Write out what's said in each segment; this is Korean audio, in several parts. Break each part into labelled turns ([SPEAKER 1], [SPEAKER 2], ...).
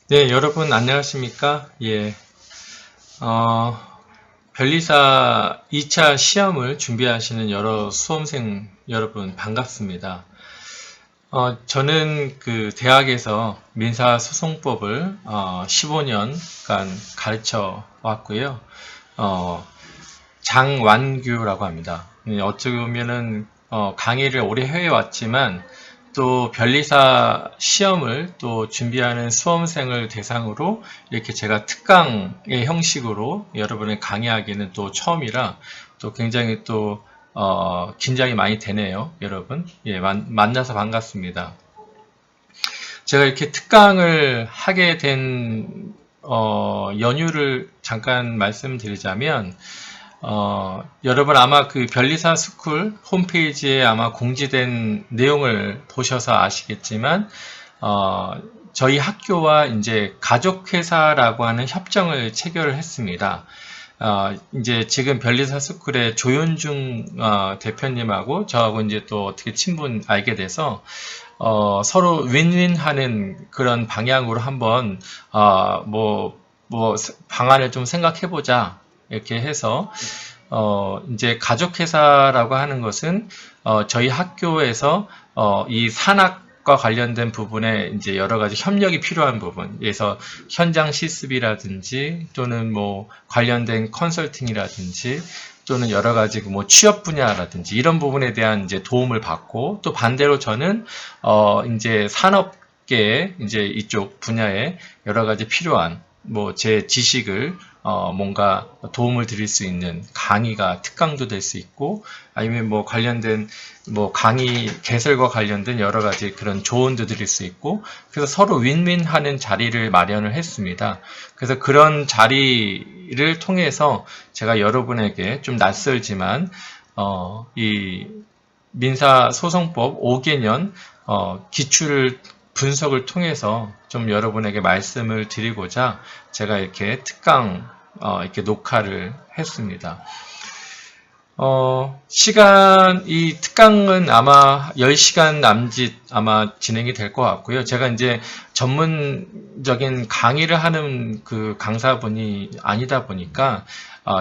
[SPEAKER 1] 네, 여러분 안녕하십니까? 예, 변리사 2차 시험을 준비하시는 여러 수험생 여러분 반갑습니다. 저는 그 대학에서 민사소송법을 15년간 가르쳐 왔고요. 장완규라고 합니다. 어찌 보면은 강의를 오래 해왔지만 또 변리사 시험을 또 준비하는 수험생을 대상으로 이렇게 제가 특강의 형식으로 여러분을 강의하기는 또 처음이라 또 굉장히 또 긴장이 많이 되네요, 여러분. 예, 만나서 반갑습니다. 제가 이렇게 특강을 하게 된 연유를 잠깐 말씀드리자면 여러분 아마 그 변리사 스쿨 홈페이지에 아마 공지된 내용을 보셔서 아시겠지만, 저희 학교와 이제 가족회사라고 하는 협정을 체결을 했습니다. 이제 지금 변리사 스쿨의 조윤중 대표님하고 저하고 이제 또 어떻게 친분 알게 돼서, 서로 윈윈 하는 그런 방향으로 한번, 방안을 좀 생각해보자. 이렇게 해서 이제 가족회사라고 하는 것은 저희 학교에서 이 산학과 관련된 부분에 이제 여러 가지 협력이 필요한 부분, 그래서 현장 실습이라든지 또는 뭐 관련된 컨설팅이라든지 또는 여러 가지 뭐 취업 분야라든지 이런 부분에 대한 이제 도움을 받고, 또 반대로 저는 이제 산업계 이제 이쪽 분야에 여러 가지 필요한 뭐 제 지식을 뭔가 도움을 드릴 수 있는 강의가 특강도 될 수 있고, 아니면 뭐 관련된 뭐 강의 개설과 관련된 여러 가지 그런 조언도 드릴 수 있고, 그래서 서로 윈윈하는 자리를 마련을 했습니다. 그래서 그런 자리를 통해서 제가 여러분에게 좀 낯설지만 이 민사소송법 5개년 기출 분석을 통해서 좀 여러분에게 말씀을 드리고자 제가 이렇게 특강 이렇게 녹화를 했습니다. 이 특강은 아마 10시간 남짓 아마 진행이 될 것 같고요. 제가 이제 전문적인 강의를 하는 그 강사분이 아니다 보니까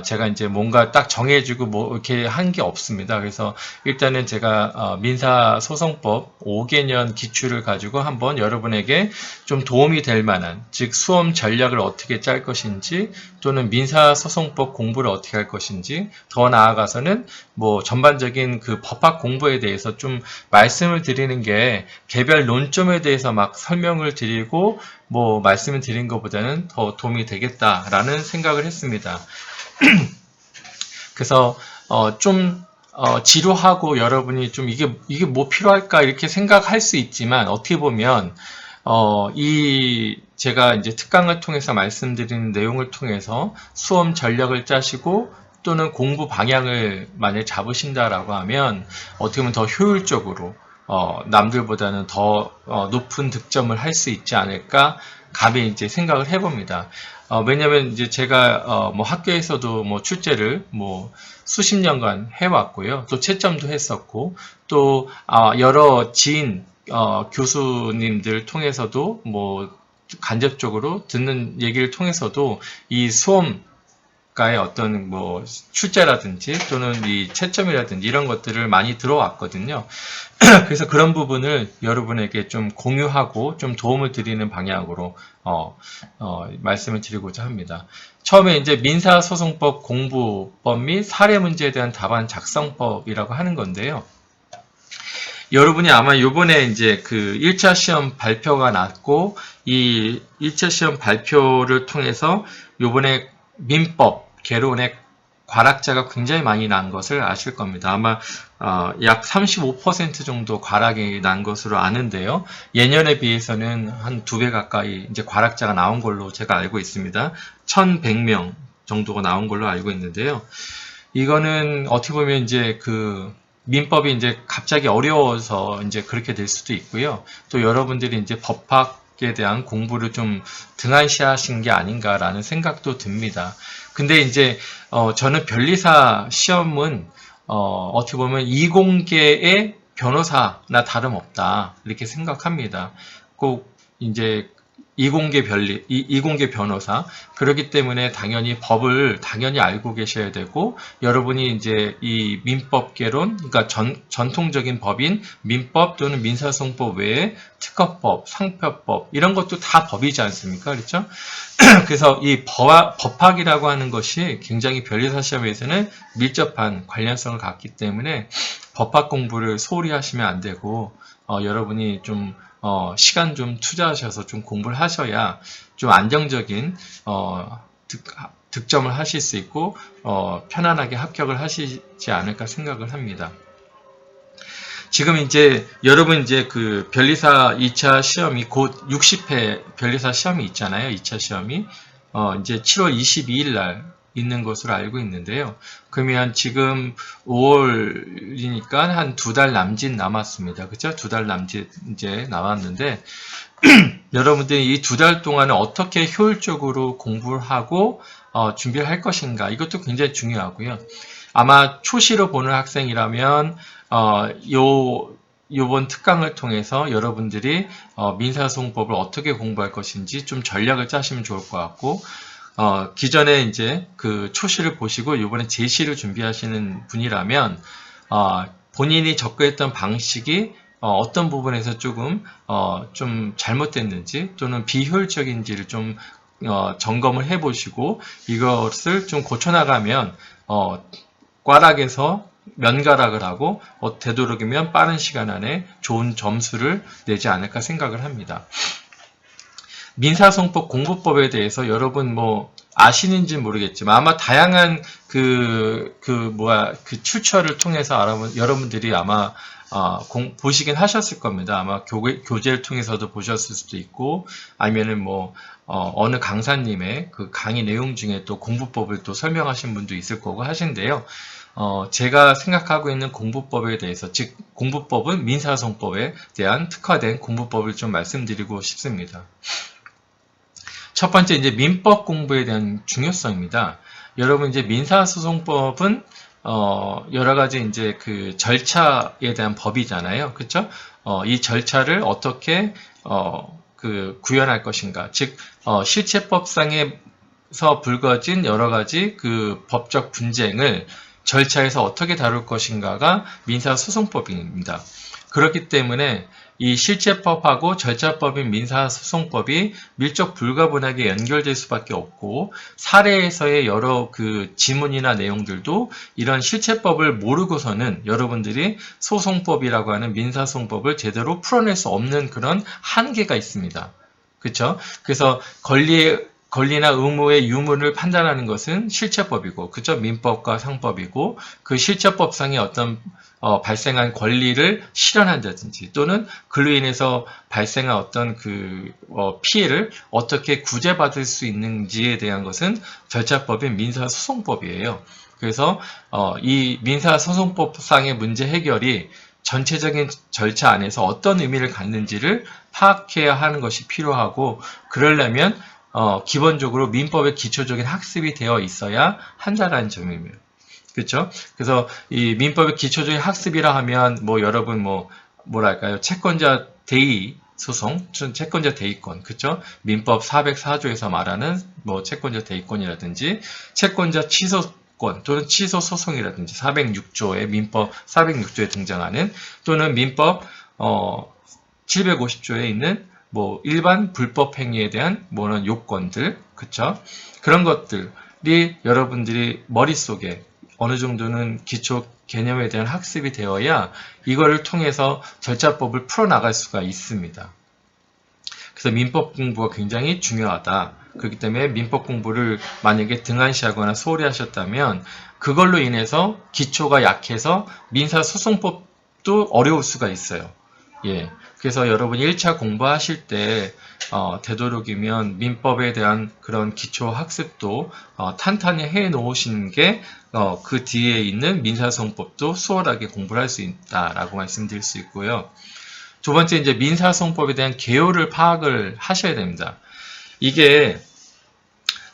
[SPEAKER 1] 제가 이제 뭔가 딱 정해주고 뭐 이렇게 한 게 없습니다. 그래서 일단은 제가 민사소송법 5개년 기출을 가지고 한번 여러분에게 좀 도움이 될 만한, 즉 수험 전략을 어떻게 짤 것인지, 또는 민사소송법 공부를 어떻게 할 것인지, 더 나아가서는 뭐 전반적인 그 법학 공부에 대해서 좀 말씀을 드리는 게 개별 논점에 대해서 막 설명을 드리고 뭐 말씀을 드린 것보다는 더 도움이 되겠다라는 생각을 했습니다. 그래서 좀 지루하고 여러분이 좀 이게 뭐 필요할까 이렇게 생각할 수 있지만, 어떻게 보면 제가 이제 특강을 통해서 말씀드리는 내용을 통해서 수험 전략을 짜시고 또는 공부 방향을 만약 잡으신다라고 하면 어떻게 보면 더 효율적으로 남들보다는 더 높은 득점을 할 수 있지 않을까 감히 이제 생각을 해봅니다. 왜냐면 이제 제가 뭐 학교에서도 뭐 출제를 뭐 수십 년간 해왔고요. 또 채점도 했었고, 또 여러 지인 교수님들 통해서도 뭐 간접적으로 듣는 얘기를 통해서도 이 수험가의 어떤 뭐 출제라든지 또는 이 채점이라든지 이런 것들을 많이 들어왔거든요. 그래서 그런 부분을 여러분에게 좀 공유하고 좀 도움을 드리는 방향으로 말씀을 드리고자 합니다. 처음에 이제 민사소송법 공부법 및 사례 문제에 대한 답안 작성법이라고 하는 건데요. 여러분이 아마 요번에 이제 그 1차 시험 발표가 났고, 이 1차 시험 발표를 통해서 요번에 민법 개론의 과락자가 굉장히 많이 난 것을 아실 겁니다. 아마 약 35% 정도 과락이 난 것으로 아는데요. 예년에 비해서는 한 2배 가까이 이제 과락자가 나온 걸로 제가 알고 있습니다. 1,100명 정도가 나온 걸로 알고 있는데요. 이거는 어떻게 보면 이제 그 민법이 이제 갑자기 어려워서 이제 그렇게 될 수도 있고요. 또 여러분들이 이제 법학 민법에 대한 공부를 좀 등한시하신 게 아닌가라는 생각도 듭니다. 근데 이제 저는 변리사 시험은 어떻게 보면 이공계의 변호사나 다름없다 이렇게 생각합니다. 꼭 이제 이공계 변호사. 그렇기 때문에 당연히 법을 당연히 알고 계셔야 되고, 여러분이 이제 이 민법개론, 그러니까 전통적인 법인 민법 또는 민사소송법 외에 특허법, 상표법, 이런 것도 다 법이지 않습니까? 그렇죠? 그래서 이 법학이라고 하는 것이 굉장히 변리사 시험에서는 밀접한 관련성을 갖기 때문에 법학 공부를 소홀히 하시면 안 되고, 여러분이 좀 시간 좀 투자하셔서 좀 공부를 하셔야 좀 안정적인 득점을 하실 수 있고 편안하게 합격을 하시지 않을까 생각을 합니다. 지금 이제 여러분 이제 그 변리사 2차 시험이 곧 60회 변리사 시험이 있잖아요. 2차 시험이 이제 7월 22일 날 있는 것으로 알고 있는데요. 그러면 지금 5월이니까 한 2달 남짓 남았습니다. 그죠? 2달 남짓 이제 남았는데 여러분들이 이 2달 동안에 어떻게 효율적으로 공부를 하고 준비를 할 것인가, 이것도 굉장히 중요하고요. 아마 초시로 보는 학생이라면 요번 특강을 통해서 여러분들이 민사소송법을 어떻게 공부할 것인지 좀 전략을 짜시면 좋을 것 같고, 기존에 이제 그 초시를 보시고 이번에 제시를 준비하시는 분이라면 본인이 접근했던 방식이 어떤 부분에서 조금 좀 잘못됐는지 또는 비효율적인지를 좀 점검을 해보시고 이것을 좀 고쳐나가면 꽈락에서 면가락을 하고 되도록이면 빠른 시간 안에 좋은 점수를 내지 않을까 생각을 합니다. 민사소송법 공부법에 대해서 여러분 뭐 아시는지 모르겠지만 아마 다양한 그 출처를 통해서 여러분들이 아마 보시긴 하셨을 겁니다. 아마 교재를 통해서도 보셨을 수도 있고, 아니면은 뭐 어느 강사님의 그 강의 내용 중에 또 공부법을 또 설명하신 분도 있을 거고 하신데요. 제가 생각하고 있는 공부법에 대해서, 즉 공부법은 민사소송법에 대한 특화된 공부법을 좀 말씀드리고 싶습니다. 첫 번째 이제 민법 공부에 대한 중요성입니다. 여러분 이제 민사소송법은 여러 가지 이제 그 절차에 대한 법이잖아요. 그렇죠? 이 절차를 어떻게 구현할 것인가, 즉 실체법상에서 불거진 여러 가지 그 법적 분쟁을 절차에서 어떻게 다룰 것인가가 민사소송법입니다. 그렇기 때문에 이 실체법하고 절차법인 민사소송법이 밀접 불가분하게 연결될 수밖에 없고, 사례에서의 여러 그 지문이나 내용들도 이런 실체법을 모르고서는 여러분들이 소송법이라고 하는 민사소송법을 제대로 풀어낼 수 없는 그런 한계가 있습니다. 그렇죠? 그래서 권리나 의무의 유무를 판단하는 것은 실체법이고, 그죠? 민법과 상법이고, 그 실체법상의 어떤 발생한 권리를 실현한다든지 또는 그로 인해서 발생한 어떤 그 피해를 어떻게 구제받을 수 있는지에 대한 것은 절차법인 민사소송법이에요. 그래서 이 민사소송법상의 문제 해결이 전체적인 절차 안에서 어떤 의미를 갖는지를 파악해야 하는 것이 필요하고, 그러려면 기본적으로 민법의 기초적인 학습이 되어 있어야 한다는 점입니다. 그렇죠? 그래서 이 민법의 기초적인 학습이라 하면 여러분 뭐랄까요? 채권자 대의 소송, 채권자 대의권, 그렇죠? 민법 404조에서 말하는 채권자 대의권이라든지 채권자 취소권 또는 취소 소송이라든지 406조의 민법 406조에 등장하는, 또는 민법 750조에 있는 일반 불법 행위에 대한 요건들, 그쵸? 그런 것들이 여러분들이 머릿속에 어느 정도는 기초 개념에 대한 학습이 되어야 이거를 통해서 절차법을 풀어나갈 수가 있습니다. 그래서 민법 공부가 굉장히 중요하다. 그렇기 때문에 민법 공부를 만약에 등한시하거나 소홀히 하셨다면 그걸로 인해서 기초가 약해서 민사소송법도 어려울 수가 있어요. 예. 그래서 여러분 1차 공부하실 때 되도록이면 민법에 대한 그런 기초 학습도 탄탄히 해 놓으시는 게 그 뒤에 있는 민사소송법도 수월하게 공부를 할 수 있다라고 말씀드릴 수 있고요. 두 번째 이제 민사소송법에 대한 개요를 파악을 하셔야 됩니다. 이게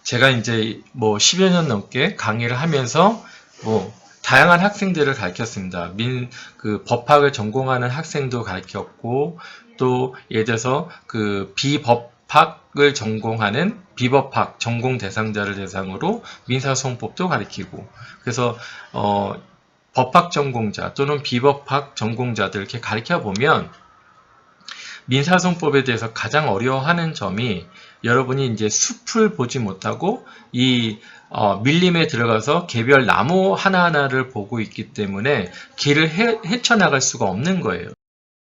[SPEAKER 1] 제가 이제 뭐 10여 년 넘게 강의를 하면서 뭐 다양한 학생들을 가르쳤습니다. 그 법학을 전공하는 학생도 가르쳤고, 또 예를 들어서 그 비법학을 전공하는 비법학 전공 대상자를 대상으로 민사소송법도 가르치고, 그래서 법학 전공자 또는 비법학 전공자들 이렇게 가르쳐 보면 민사소송법에 대해서 가장 어려워하는 점이, 여러분이 이제 숲을 보지 못하고 이 밀림에 들어가서 개별 나무 하나하나를 보고 있기 때문에 길을 헤쳐나갈 수가 없는 거예요.